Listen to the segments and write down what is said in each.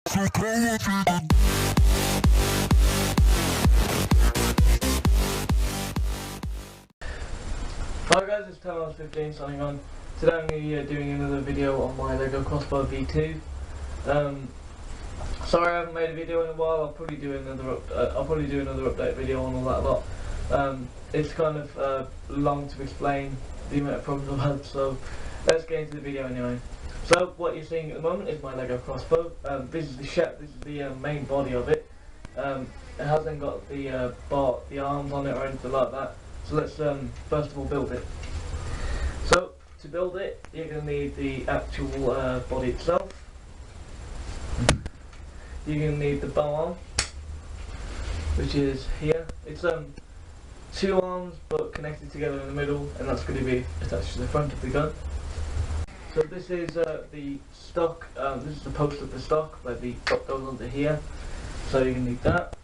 Hi guys, it's Toamastar15 signing on. Today I'm going to be doing another video on my Lego Crossbow V2. Sorry I haven't made a video in a while. I'll probably do another update video on all that lot. It's kind of long to explain the amount of problems I've had, so let's get into the video anyway. So what you're seeing at the moment is my Lego Crossbow. This is the main body of it. It hasn't got the arms on it or anything like that. So let's first of all build it. So to build it, you're going to need the actual body itself. You're going to need the bow arm, which is here. It's two arms but connected together in the middle, and that's going to be attached to the front of the gun. So this is the stock. This is the post of the stock where the butt goes onto here. So you're going to need that.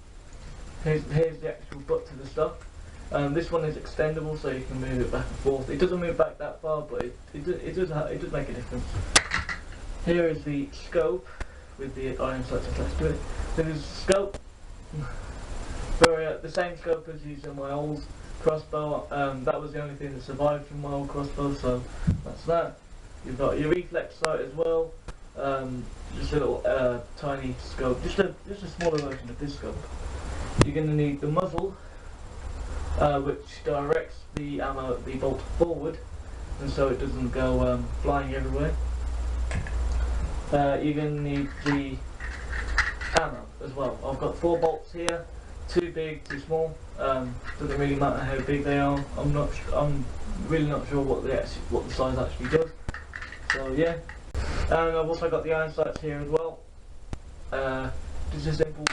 Here's the actual butt to the stock. This one is extendable, so you can move it back and forth. It doesn't move back that far, but it does make a difference. Here is the scope with the iron sights attached to it. This is the scope. For the same scope as used in my old crossbow. That was the only thing that survived from my old crossbow, so that's that. You've got your reflex sight as well. Just a little tiny scope, just a smaller version of this scope. You're going to need the muzzle, which directs the bolt forward, and so it doesn't go flying everywhere. You're going to need the ammo as well. I've got 4 bolts here, 2 big, 2 small. Doesn't really matter how big they are. I'm really not sure what the size actually does. So yeah, and I've also got the iron sights here as well. Just a simple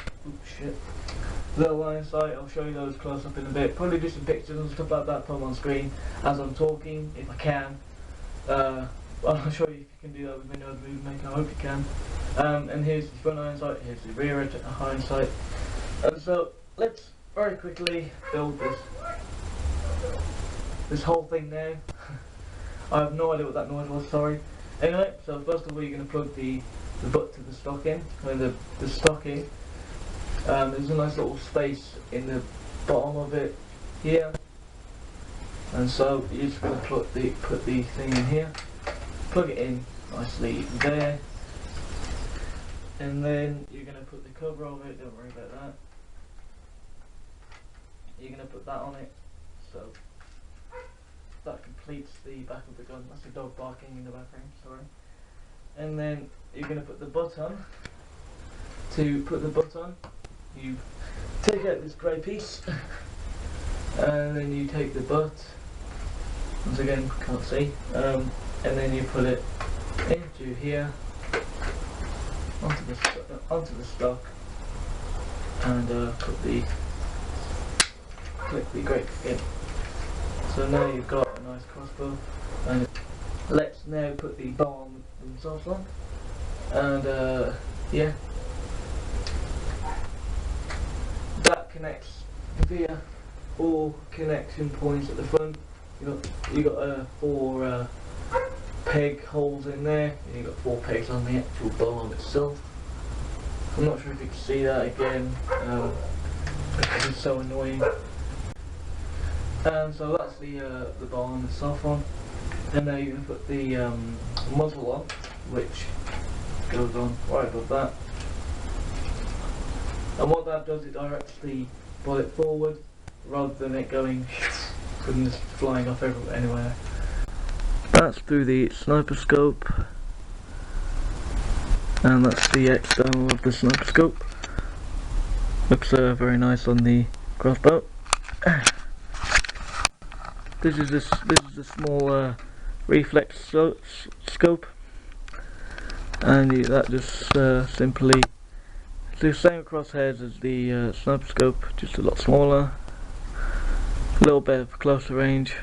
little iron sight. I'll show you those close up in a bit. Probably do some pictures and stuff like that, put them on screen as I'm talking, if I can. I'll show you if you can do that with Windows Movie Maker. I hope you can. And here's the front iron sight, here's the rear iron sight. And so let's very quickly build this whole thing now. I have no idea what that noise was, sorry. Anyway, so first of all you're going to plug the butt to the stock in, and the stock in. There's a nice little space in the bottom of it here, and so you're just going to put the thing in here, plug it in nicely there, and then you're going to put the cover over it. Don't worry about that. You're going to put that on it, so that completes the back of the gun. That's the dog barking in the background, sorry. And then you're going to put the butt on. To put the butt on, you take out this grey piece, and then you take the butt, once again can't see, and then you put it into here, onto the stock, and click the grey in. So now you've got a nice crossbow, and let's now put the bow on themselves on, and yeah, that connects via 4 connection points at the front. You got 4 peg holes in there, and you got 4 pegs on the actual bow arm itself. I'm not sure if you can see that again, because it's so annoying. And so that's the bow arm itself on, and now you're going to put the muzzle on, which goes on right above that. And what that does, it directs the bullet forward rather than it going and just flying off anywhere. That's through the sniper scope, and that's the external of the sniper scope. Looks very nice on the crossbow. This is a small reflex scope, and that just simply, it's the same crosshairs as the sniper scope, just a lot smaller, a little bit of closer range.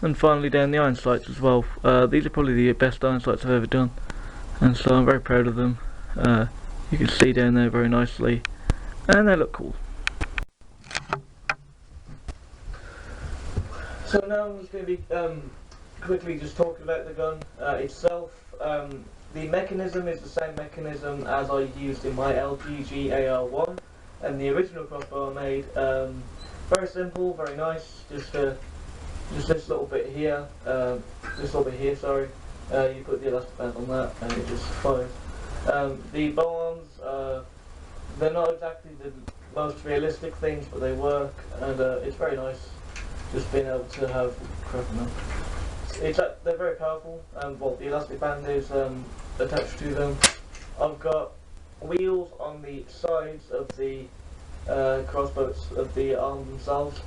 And finally down the iron sights as well. These are probably the best iron sights I've ever done, and so I'm very proud of them. You can see down there very nicely, and they look cool. So now I'm just going to be quickly just talking about the gun itself. the mechanism is the same mechanism as I used in my LG AR1 and the original crossbow I made. Very simple, very nice. Just this little bit here, sorry. You put the elastic band on that and it just fires. The bow arms, they're not exactly the most realistic things, but they work, and it's very nice just being able to have crap on them. They're very powerful, and well, the elastic band is attached to them. I've got wheels on the sides of the crossbows of the arms themselves,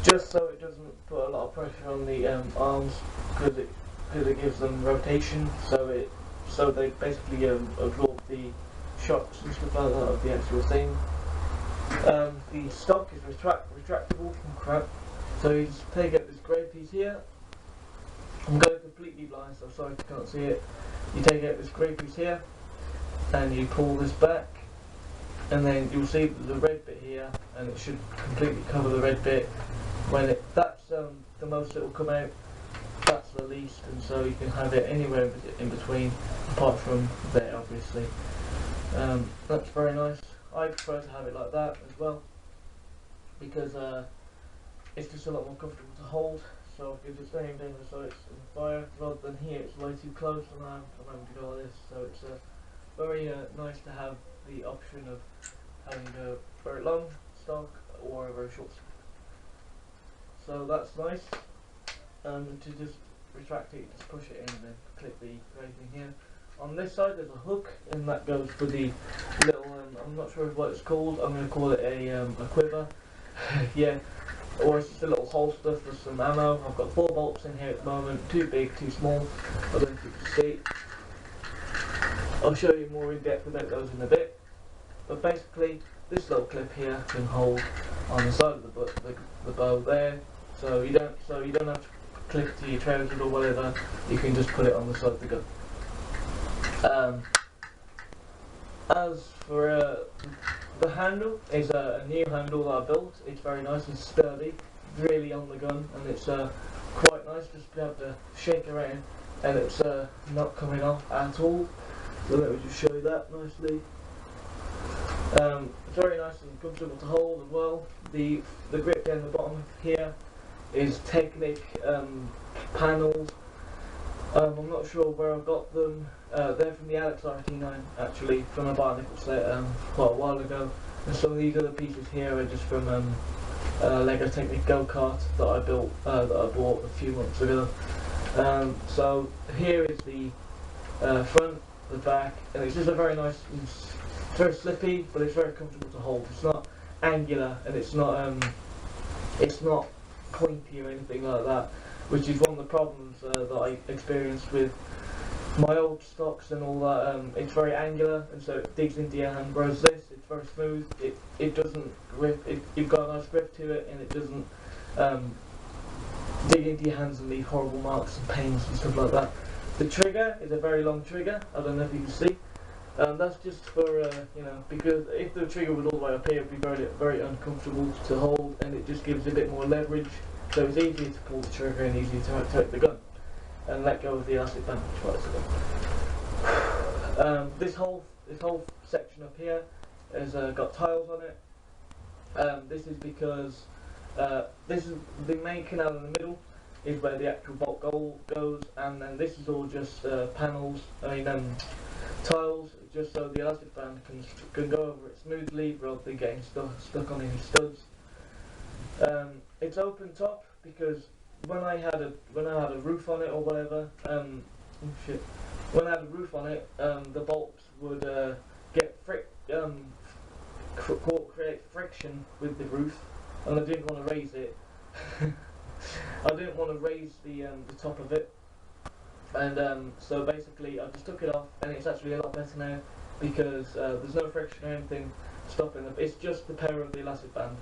just so it doesn't put a lot of pressure on the arms, because it gives them rotation, so they basically absorb the shocks and stuff like that of the actual thing. The stock is retractable from crap, so you just take out this grey piece here. I'm going completely blind, so sorry if you can't see it. You take out this grey piece here, and you pull this back, and then you'll see the red bit here, and it should completely cover the red bit. When that's the most it will come out, that's the least, and so you can have it anywhere in between, apart from there, obviously. That's very nice. I prefer to have it like that as well, because it's just a lot more comfortable to hold. So if you're just aimed in the sights and fire, rather than here it's way too close, and I'm having to go like this. So it's very nice to have the option of having a very long stock or a very short stock. So that's nice. To just retract it, just push it in and then click the grey thing here. On this side there's a hook, and that goes for the little, I'm not sure what it's called, I'm going to call it a quiver. Yeah, or it's just a little holster for some ammo. I've got 4 bolts in here at the moment, 2 big, 2 small, I don't know if you can see. I'll show you more in depth about those in a bit, but basically this little clip here can hold on the side of the bow there, so you don't have to click it to your trousers or whatever. You can just put it on the side of the gun. As for the handle, is a new handle that I built. It's very nice and sturdy, really on the gun, and it's quite nice just to be able to shake around, and it's not coming off at all. So let me just show you that nicely. It's very nice and comfortable to hold as well. The grip down the bottom here is Technic panels. I'm not sure where I got them. They're from the Alex RT9, actually, from a Barnacle set quite a while ago. And some of these other pieces here are just from Lego Technic go-kart that I built, that I bought a few months ago. So here is the front, the back, and it's just a very nice, it's very slippy, but it's very comfortable to hold. It's not angular, and it's not pointy or anything like that, which is one of the problems that I experienced with my old stocks and all that. It's very angular, and so it digs into your hand, whereas this, it's very smooth. It doesn't grip, you've got a nice grip to it, and it doesn't dig into your hands and leave horrible marks and pains and stuff like that. The trigger is a very long trigger, I don't know if you can see. That's just for, you know, because if the trigger was all the way up here, it would be very, very uncomfortable to hold, and it just gives a bit more leverage. So it's easier to pull the trigger and easier to activate the gun and let go of the elastic band which fires the gun. This whole section up here has got tiles on it. This is because this is the main canal in the middle is where the actual bolt goes, and then this is all just panels. Tiles, just so the elastic band can go over it smoothly rather than getting stuck on any studs. It's open top because when I had a roof on it or whatever, when I had a roof on it, the bolts would create friction with the roof, and I didn't want to raise it. I didn't want to raise the top of it, and so basically I just took it off, and it's actually a lot better now because there's no friction or anything stopping it. It's just the power of the elastic band.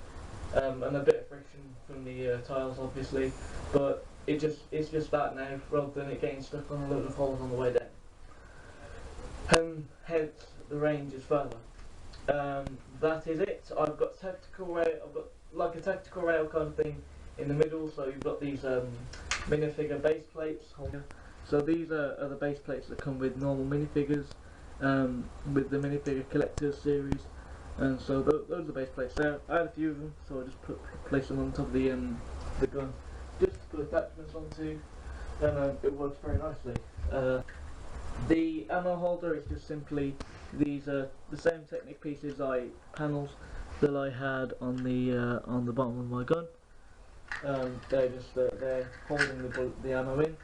And a bit of friction from the tiles, obviously, but it's just that now, rather than it getting stuck on a load of holes on the way down. Hence, the range is further. That is it. I've got tactical rail. I've got like a tactical rail kind of thing in the middle. So you've got these minifigure base plates. So these are the base plates that come with normal minifigures, with the minifigure collectors series, and so those are the base plates there. I had a few of them, so I just placed them on top of the gun, just to put attachments onto, and it works very nicely. The ammo holder is just simply these the same Technic pieces, panels that I had on the bottom of my gun. They're holding the ammo in.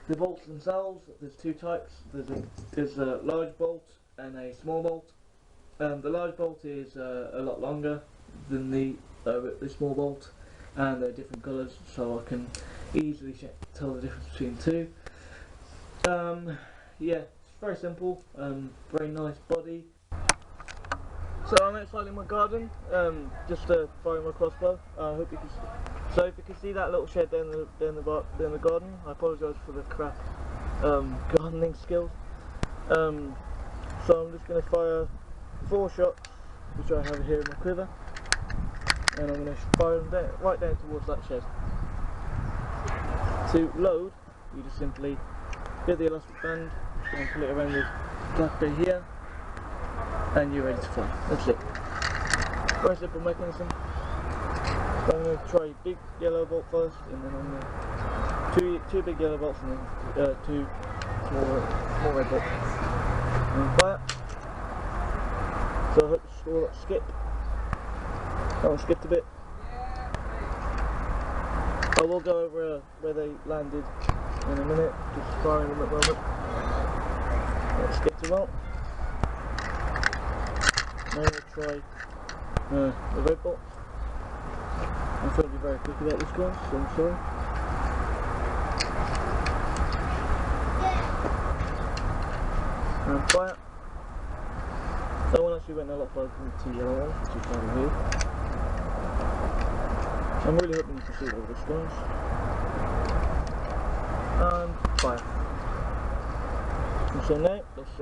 The bolts themselves, there's two types. There's a large bolt and a small bolt. The large bolt is a lot longer than the small bolt, and they're different colours, so I can easily tell the difference between the two. Yeah, it's very simple. Very nice body. So I'm outside in my garden, just firing my crossbow. Hope you can. So if you can see that little shed down the garden, I apologise for the crap gardening skills. So I'm just going to fire 4 shots, which I have here in my quiver, and I'm going to fire them right down towards that shed. To load, you just simply get the elastic band and pull it around the black bit here, and you're ready to fire. That's it. Very simple mechanism. So I'm going to try big yellow bolt first, and then I'm going to two big yellow bolts, and then 2 small red bolts. And fire. So I hope you saw that skip. That one skipped a bit. I will go over where they landed in a minute, just firing them at the moment. That skipped a well. Now I'm going to try the red bolt. I'm trying to be very quick about this guys, so I'm sorry. And fire. That one actually went a lot further than the 2 yellow ones, which is kind of weird. I'm really hoping you can see all this guys. And fire. And so now, let's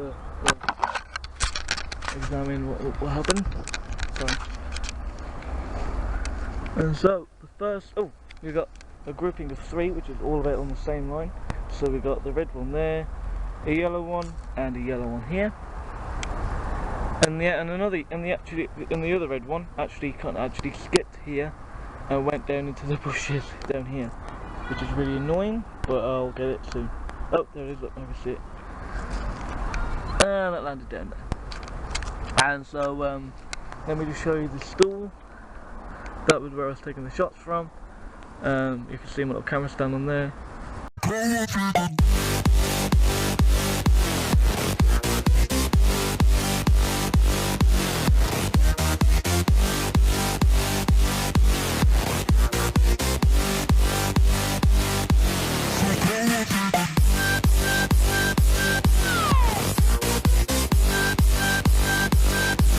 examine what happened. Sorry. And so, the first, we got a grouping of 3, which is all of it on the same line. So we got the red one there, a yellow one, and a yellow one here. And the other red one actually skipped here and went down into the bushes down here, which is really annoying, but I'll get it soon. Oh, there it is, look, I can see it. And it landed down there. And so, let me just show you the stool. That was where I was taking the shots from. You can see my little camera stand on there.